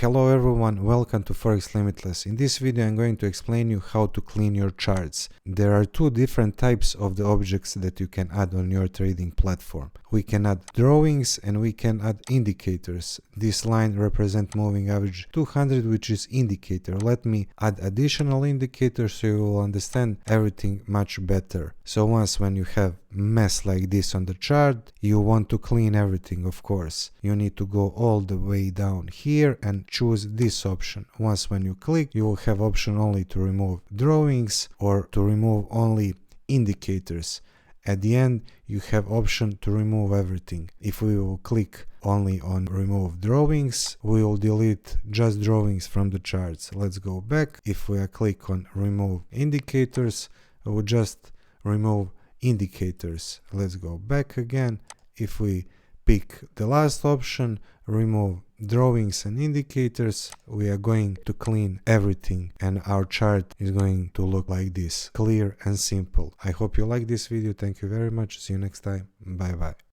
Hello everyone, welcome to Forex Limitless. In this video I'm going to explain you how to clean your charts. There are two different types of the objects that you can add on your trading platform. We can add drawings and we can add indicators. This line represents moving average 200, which is indicator. Let me add additional indicators so you will understand everything much better. So once when you have mess like this on the chart, you want to clean everything, of course. You need to go all the way down here and choose this option. Once when you click, you will have option only to remove drawings or to remove only indicators. At the end, you have option to remove everything. If we will click only on remove drawings, we will delete just drawings from the charts. Let's go back. If we click on remove indicators, we will just remove indicators. Let's go back again. If we pick the last option, remove drawings and indicators, we are going to clean everything and our chart is going to look like this, clear and simple. I hope you like this video. Thank you very much. See you next time. Bye bye.